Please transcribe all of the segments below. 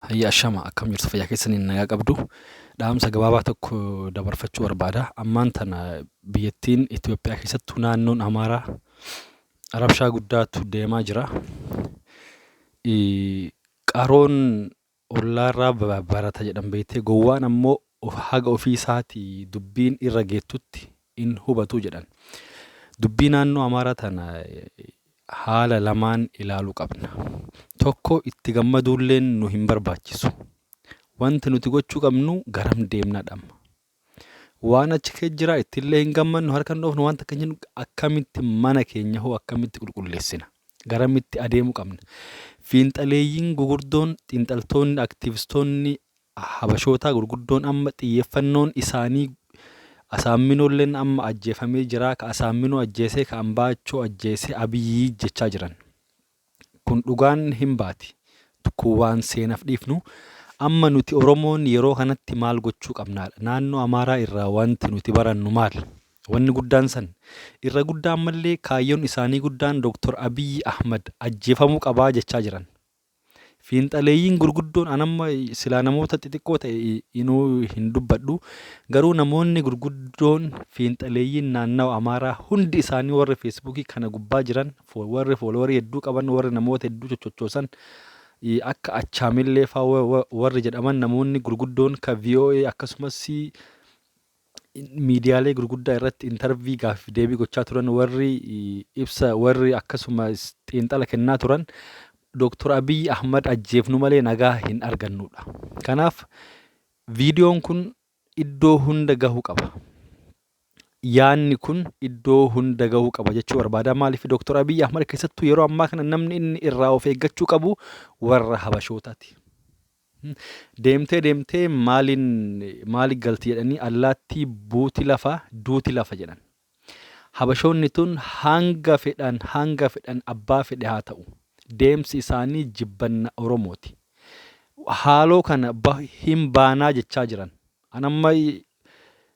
Hayya ashama akkam jirtu fayyaa keessaniin nagaa qabdu. Dhaamsa gabaabaa tokko dabarfachuu barbaada. Ammaan tana biyyattiin Itoophiyaa keessattuu naannoon Amaaraa rabshaa guddaatu deemaa jira. Qaroon ollaarraa barata jedhan beektee gowwaan ammoo haga ofii isaatii dubbiin irra geettutti in hubatu jedhan. Dubbii naannoo Amaaraa tana haala lamaan ilaaluu qabna. Tokko itti gammaduulleen nu hin barbaachisu. Wanti nuti gochuu qabnu garam deemnaadhaama. Waan achi keessa jira ittillee hin gammannu harkaan dhoofnu wanta akka jennu akkamitti mana keenya hoo akkamitti qulqulleessina. Garamitti adeemuu qabna. Fiinxaleeyyiin gugurdoon xiinxaltoonni aktivistoonni habashootaa gurguddoon amma xiyyeeffannoon isaanii Asaaminolleen amma ajjeefamee jira. Ka Asaaminoo ajjeesee ka Ambaachoo ajjeesee Abiyyii jechaa jiran. Kun dhugaan hin baati. Kun waan seenaaf dhiifnu. Amma nuti Oromoon yeroo kanatti maal gochuu qabnaadha. Naannoo Amaaraa irraa wanti nuti barannu maal? Wanni guddaan san. Irra guddaan mallee kaayyoon isaanii guddaan Dr. Abiyyi Ahmad ajjeefamuu qabaa jechaa jiran. Fiinxaleeyyiin gurguddoon anamma silaa namoota xixiqqoo ta'e inuu hin dubbadhu. Garuu namoonni gurguddoon fiinxaleeyyiin naannoo Amaaraa hundi isaanii warri Feesbuukii kana gubbaa jiran warri fooloowarii hedduu qaban warri namoota hedduu coccoosan akka achaamillee fa'aa warri jedhaman namoonni gurguddoon ka VOA akkasumas miidiyaalee gurguddaa irratti intarvii gaaffii deebii gochaa turan warri ibsa warri akkasumas xiinxala kennaa turan. Dr. Abiyyi Ahmad ajjeefnu malee nagaa hin argannudha. Kanaaf viidiyoon kun iddoo hunda gahuu qaba. Yaanni kun iddoo hunda gahuu qaba jechuu barbaada. Maaliif Dr. Abiyyi Ahmad keessattuu yeroo ammaa kana namni inni irraa of eeggachuu qabu warra habashootaati. Deemtee maali galti jedhanii allaattii buuti lafa duuti lafa jedhan. Habashoonni tun hanga fedhan abbaa fedhe haa ta'u. Deemsi isaanii jibbanna Oromooti. Haaloo kana hin baanaa jechaa jiran. Anamma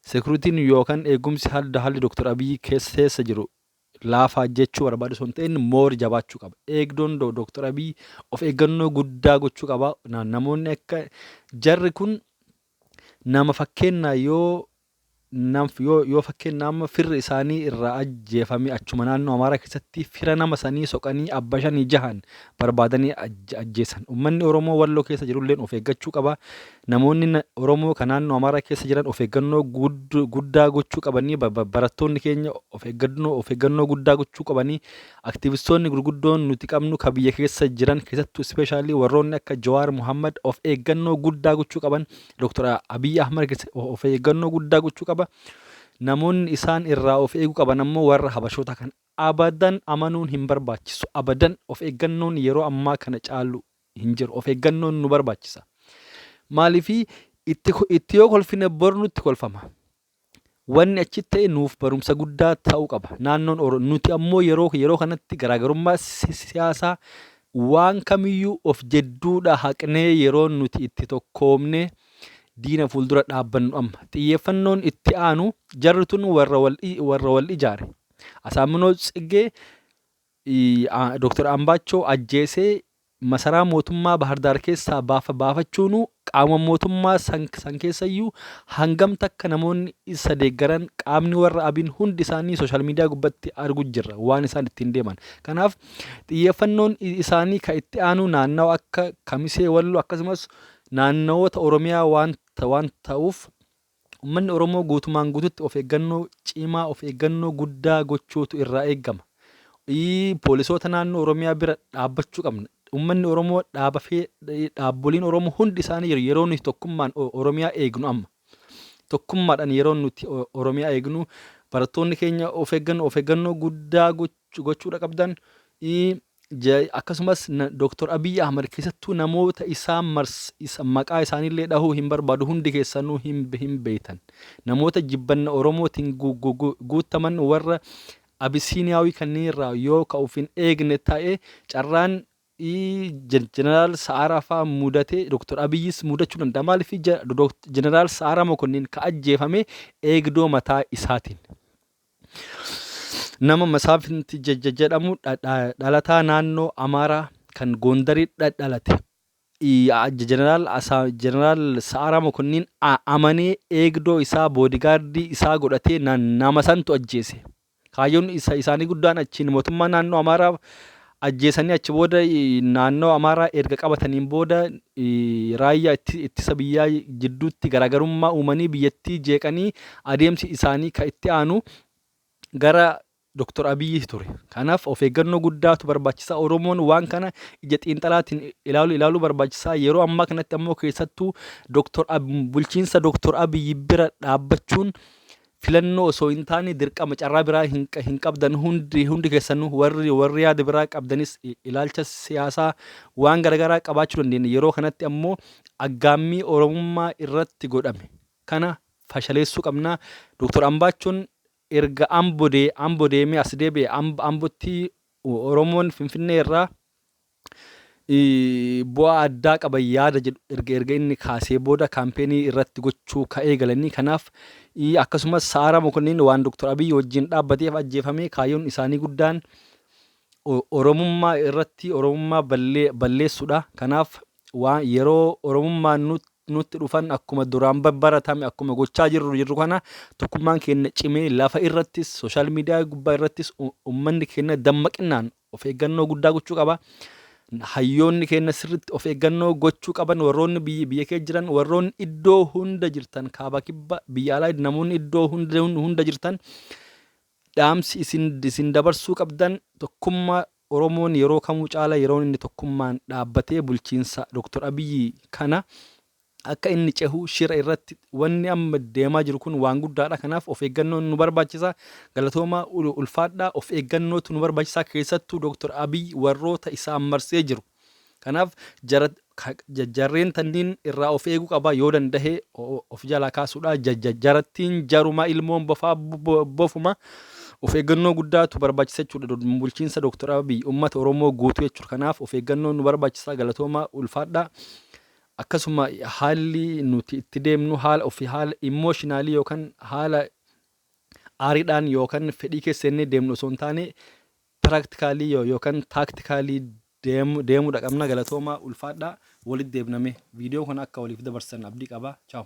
sekuritiin yookaan eegumsi haalli Dr. Abiyyi keessa jiru laafaa jechuu barbaadu sun ta'in moori jabaachuu qaba. Eegdoon Dr. Abiyyi of eeggannoo guddaa gochuu qaba. Namoonni akka jarri kun nama fakkeenyaa yoo fakkeenyaa amma firri isaanii irraa ajjeefame achuma naannoo Amaaraa keessatti fira nama sanii soqanii abba shanii jahan barbaadanii ajjeesan. Uummanni Oromoo Walloo keessa jirulleen of eeggachuu qaba. Namoonni Oromoo kan naannoo Amaaraa keessa jiran of eeggannoo guddaa gochuu qabanii barattoonni keenya of eeggannoo guddaa gochuu qabanii aktivistoonni gurguddoon nuti qabnu ka biyya keessa jiran keessattuu ispeeshaalii warroonni akka Jawaar Muhammad of eeggannoo guddaa gochuu qaban. Dr. Abiyyi Ahmad of eeggannoo guddaa gochuu qaba. Namoonni isaan irraa of eeguu qaban ammoo warra habashoota kan abadan amanuun hin barbaachisu. Abadan of eeggannoon yeroo ammaa kana caalu hin jiru. Of eeggannoon nu barbaachisa. Maaliifii itti yoo kolfine bor nutti kolfama. Wanni achitti ta'e nuuf barumsa guddaa ta'uu qaba. Naannoon nuti ammoo yeroo kanatti garaagarummaa siyaasaa waan kamiyyuu of jedduudha haqnee yeroo nuti itti tokkoomne diina fuuldura dhaabbannu amma. Xiyyeeffannoon itti aanu jarri tun warra wal ijaare. Asaaminoo Tsiggee Dr. Ambaachoo ajjeesee masaraa mootummaa Bahardaar keessaa baafachuunu qaama mootummaa san keessayyuu hangam takka namoonni isa deeggaran qaamni warra abiin hundi isaanii sooshaal miidiyaa gubbatti arguu jirra waan isaan ittiin deeman. Kanaaf xiyyeeffannoon isaanii ka itti aanu naannawa akka Kamisee Walloo akkasumas naannawoota Oromiyaa waan ta'uuf uummanni Oromoo guutumaan guututti of eeggannoo cimaa of eeggannoo guddaa gochuutu irraa eeggama. Poolisoota naannoo Oromiyaa bira dhaabbachuu qabna. Uummanni Oromoo dhaabboliin Oromoo hundi isaanii yeroo nuti tokkummaan Oromiyaa eegnu amma. Tokkummaadhaan yeroo nuti Oromiyaa eegnu barattoonni keenya of eeggannoo guddaa gochuudha qabdan. Akkasumas Dr. Abiyyi Ahmad keessattuu namoota isaan maqaa isaaniillee dhahuu hin barbaadu hundi keessanuu hin beektan. Namoota jibbanna Oromootiin guutaman warra Abisiiniyaawii kanneen irraa yoo ka'uuf hin eegne ta'e carraan Jeneraal Sa'aaraa fa'aa mudatee Dr. Abiyyis mudachuu danda'a. Maaliif Jeneraal Sa'aaraa Mokonnin ka ajjeefame eegdoo mataa isaatiin. Nama Masaafinti jedhamu dhalataa naannoo Amaaraa kan Gondarii dhalate Jeneraal Sa'aaraa Mokonnin amanee eegdoo isaa boodigaardii isaa godhatee nama santu ajjeese. Kaayyoon isaanii guddaan achiin mootummaa naannoo Amaaraa ajjeesanii achi booda naannoo Amaaraa erga qabataniin booda raayyaa ittisa biyyaa jidduutti garaagarummaa uumanii biyyattii jeeqanii adeemsi isaanii kan itti aanu gara Dr. Abiyyi ture. Kanaaf of eeggannoo guddaatu barbaachisaa. Oromoon waan kana ija xiinxalaatiin ilaaluu barbaachisaa. Yeroo ammaa kanatti ammoo keessattuu bulchiinsa Dr. Abiyyi bira dhaabbachuun filannoo osoo hin taane dirqama carraa biraa hin qabdan hundi keessanuu warri yaada biraa qabdanis ilaalcha siyaasaa waan garaagaraa qabaachuu dandeenya. Yeroo kanatti ammoo aggaammii Oromummaa irratti godhame kana fashaleessuu qabna. Dr. Ambaachoon erga Amboo deemee as deebi'e Ambootti Oromoon Finfinnee irraa bu'aa addaa qaba yaada jedhu erga inni kaasee booda kaampeenii irratti gochuu ka'ee galanii. Kanaaf akkasumas Sa'aaraa Mokonnin waan Dr. Abiyyi wajjin dhaabbateef ajjeefamee kaayyoon isaanii guddaan Oromummaa irratti Oromummaa balleessuudha. Kanaaf yeroo Oromummaan nutti dhufan akkuma duraan baratame akkuma gochaa jirru kana tokkummaan keenya cimee lafa irrattis sooshaal miidiyaa gubbaa irrattis uummanni keenya dammaqinaan of eeggannoo guddaa gochuu qaba. Hayyoonni keenya sirriitti of eeggannoo gochuu qaban. Warroonni biyya keessa jiran warroonni iddoo hunda jirtan kaaba kibba biyya alaa namoonni iddoo hunda jirtan dhaamsi isin dabarsuu qabdan tokkummaa Oromoon yeroo kamuu caala yeroo inni tokkummaan dhaabbatee bulchiinsa Dr. Abiyyi kana akka inni cehu shira irratti wanni amma deemaa jiru kun waan guddaadha. Kanaaf of eeggannoon nu barbaachisa. Galatooma ulfaadhaa of eeggannootu nu barbaachisa. Keessattuu Dr. Abiyyi warroota isaan marsee jiru. Kanaaf jarreen tanniin irraa of eeguu qaba. Yoo danda'e of jalaa kaasuudha. Jarattiin jaruma ilmoon bofaa bofuma. Of eeggannoo guddaatu barbaachisa jechuudha. Bulchiinsa Dr. Abiyyi uummata Oromoo guutuu jechuudha. Kanaaf of eeggannoo nu barbaachisa. Galatooma ulfaadhaa. Akkasuma haalli nuti itti deemnu haala emotionally yookaan haala aariidhaan yookaan fedhii keessanii deemnu osoo hin taane practically yookaan tactically deemuudha qabna. Galatooma ulfaadhaa walitti deebiname viidiyoo kana akka waliif dabarsan abdii qaba. Ciao.